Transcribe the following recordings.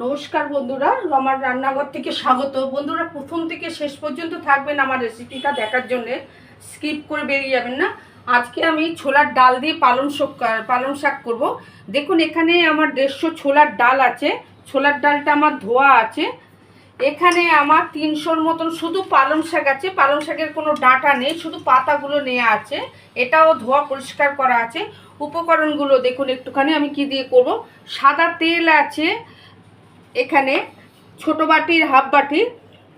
নমস্কার বন্ধুরা, রমার রান্নাঘর থেকে স্বাগত। বন্ধুরা, প্রথম থেকে শেষ পর্যন্ত থাকবেন আমার রেসিপিটা দেখার জন্য, স্কিপ করে বেরিয়ে যাবেন না। আজকে আমি ছোলার ডাল দিয়ে পালং শাক করব। দেখুন, এখানে আমার 150 ছোলার ডাল আছে। ছোলার ডালটা আমার ধোয়া আছে। এখানে আমার 300-র মতন শুধু পালং শাক আছে। পালং শাকের কোনো ডাঁটা নেই, শুধু পাতাগুলো নেওয়া আছে। এটাও ধোয়া পরিষ্কার করা আছে। উপকরণগুলো দেখুন একটুখানি আমি কি দিয়ে করব। সাদা তেল আছে এখানে ছোট বাটির হাফ বাটি,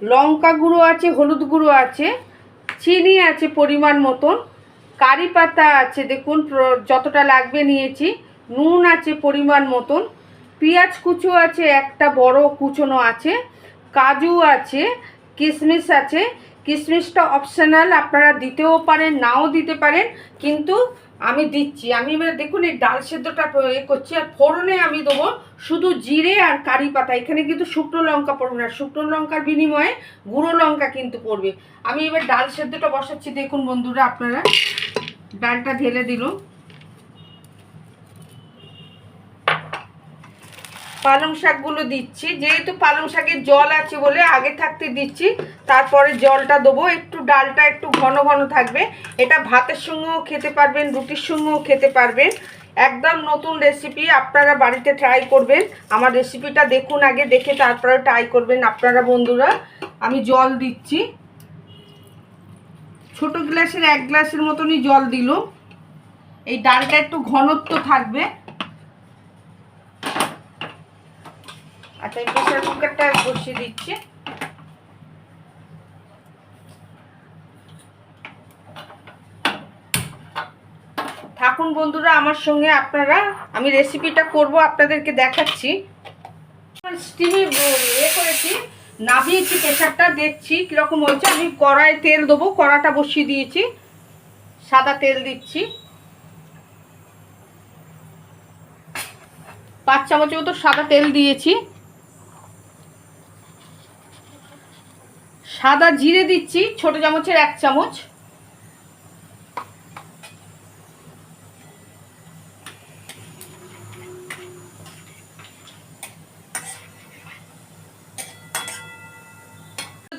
লঙ্কা গুঁড়ো আছে, হলুদ গুঁড়ো আছে, চিনি আছে পরিমাণ মতন, কারি পাতা আছে দেখুন যতটা লাগবে নিয়েছি, নুন আছে পরিমাণ মতন, পেঁয়াজ কুচো আছে একটা বড় কুচোনো আছে, কাজু আছে, কিশমিশ আছে। কিশমিশটা অপশনাল, আপনারা দিতেও পারেন নাও দিতে পারেন, কিন্তু আমি দিচ্ছি। আমি এবার দেখুন এই ডাল সেদ্ধটা করছি। আর ফোড়নে আমি দেবো শুধু জিরে আর কারি পাতা। এখানে কিন্তু শুকনো লঙ্কা পড়বে না, শুকনো লঙ্কার বিনিময়ে গুঁড়ো লঙ্কা কিন্তু পড়বে। আমি এবার ডাল সেদ্ধটা বসাচ্ছি। দেখুন বন্ধুরা, আপনারা ডালটা ঢেলে দিল, পালং শাকগুলো দিচ্ছি। যেহেতু পালং শাকের জল আছে বলে আগে থাকতে দিচ্ছি, তারপরে জলটা দেবো। একটু ডালটা একটু ঘন ঘন থাকবে। এটা ভাতের সঙ্গেও খেতে পারবেন, রুটির সঙ্গেও খেতে পারবেন। একদম নতুন রেসিপি, আপনারা বাড়িতে ট্রাই করবেন। আমার রেসিপিটা দেখুন আগে, দেখে তারপরে ট্রাই করবেন আপনারা বন্ধুরা। আমি জল দিচ্ছি, ছোট গ্লাসের 1 গ্লাসের মতনই জল দিল। এই ডালটা একটু ঘনত্ব থাকবে। আচ্ছা, এই প্রেসার কুকারটা বসিয়ে দিচ্ছি। থাকুন বন্ধুরা আমার সঙ্গে, আপনারা আমি রেসিপিটা করব, আপনাদেরকে দেখাচ্ছি। স্টিমে করেছি, নামিয়েছি প্রেসারটা, দেখছি কীরকম হয়েছে। আমি কড়াইয়ে তেল দেবো, কড়াটা বসিয়ে দিয়েছি। সাদা তেল দিচ্ছি, 5 চামচের মতো সাদা তেল দিয়েছি। সাদা জিরে দিচ্ছি ছোট চামচের 1 চামচ।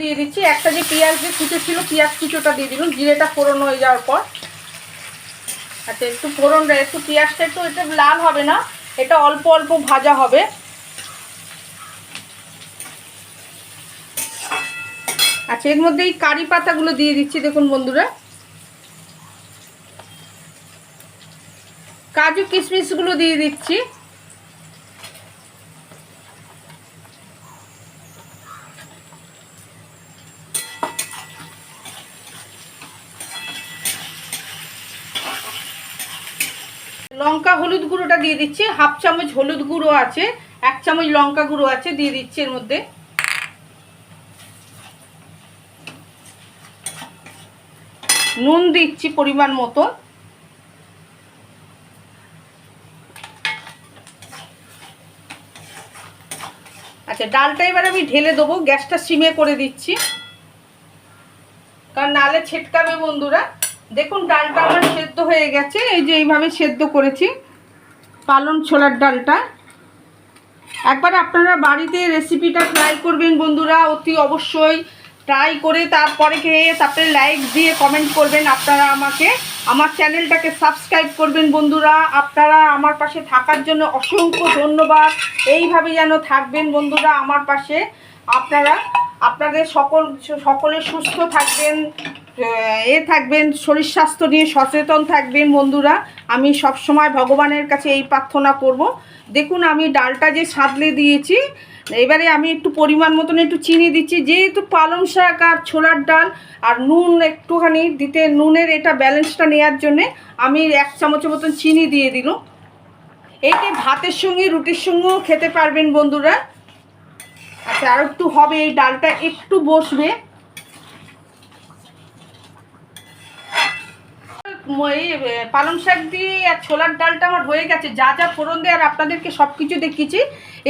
দিয়ে দিচ্ছি একটা যে পেঁয়াজ যে কুচো ছিল, পেঁয়াজ কুচোটা দিয়ে দিলাম। জিরেটা ফোড়ন হয়ে যাওয়ার পর, আচ্ছা একটু ফোড়নটা একটু, পেঁয়াজটা একটু এটা লাল হবে না, এটা অল্প অল্প ভাজা হবে। আচ্ছা, এর মধ্যে এই কারি পাতাগুলো দিয়ে দিচ্ছি। দেখুন বন্ধুরা, কাজু কিশমিশগুলো দিয়ে দিচ্ছি। লঙ্কা হলুদ গুঁড়োটা দিয়ে দিচ্ছি, হাফ চামচ হলুদ গুঁড়ো আছে, 1 চামচ লঙ্কা গুঁড়ো আছে, দিয়ে দিচ্ছি এর মধ্যে। নুন দিচ্ছি পরিমাণ মতো। আচ্ছা, ডালটা এবার আমি ঢেলে দেবো। গ্যাসটা সিমে করে দিচ্ছি, কারণ নালে ছিটকাবে বন্ধুরা। দেখুন ডালটা আমার সেদ্ধ হয়ে গেছে। এই যে এইভাবে সেদ্ধ করেছি পালং ছোলার ডালটা। একবার আপনারা বাড়িতে রেসিপিটা ট্রাই করবেন বন্ধুরা, অতি অবশ্যই ট্রাই করে তারপরে খেয়ে তারপরে লাইক দিয়ে কমেন্ট করবেন। আপনারা আমাকে, আমার চ্যানেলটাকে সাবস্ক্রাইব করবেন বন্ধুরা। আপনারা আমার পাশে থাকার জন্য অসংখ্য ধন্যবাদ। এইভাবে যেন থাকবেন বন্ধুরা আমার পাশে। আপনারা আপনাদের সকলে সুস্থ থাকবেন, থাকবেন, শরীর স্বাস্থ্য নিয়ে সচেতন থাকবেন বন্ধুরা। আমি সব সময় ভগবানের কাছে এই প্রার্থনা করব। দেখুন আমি ডালটা যে সাঁতলে দিয়েছি, এবারে আমি একটু পরিমাণ মতন একটু চিনি দিচ্ছি। যেহেতু পালং শাক আর ছোলার ডাল, আর নুন একটুখানি দিতে, নুনের এটা ব্যালেন্সটা নেওয়ার জন্যে আমি 1 চামচের মতন চিনি দিয়ে দিল। এইটা ভাতের সঙ্গে রুটির সঙ্গেও খেতে পারবেন বন্ধুরা। আচ্ছা, আর একটু হবে, এই ডালটা একটু বসবে। এই পালং শাক দিয়ে আর ছোলার ডালটা আমার হয়ে গেছে। যা যা ফোড়ন দেয় আর আপনাদেরকে সব কিছু দেখিয়েছি।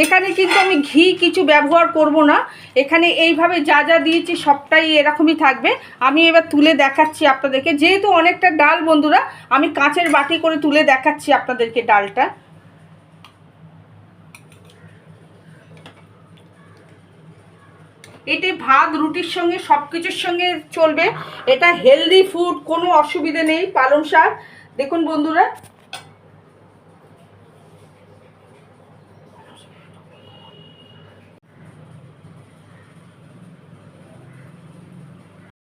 এখানে কিন্তু আমি ঘি কিছু ব্যবহার করব না। এখানে এইভাবে যা যা দিয়েছি সবটাই এরকমই থাকবে। আমি এবার তুলে দেখাচ্ছি আপনাদেরকে। যেহেতু অনেকটা ডাল বন্ধুরা, আমি কাঁচের বাটি করে তুলে দেখাচ্ছি আপনাদেরকে ডালটা। এটি ভাত রুটির সঙ্গে সব কিছুর সঙ্গে চলবে। এটা হেলদি ফুড, কোনো অসুবিধে নেই। পালং শাক দেখুন বন্ধুরা,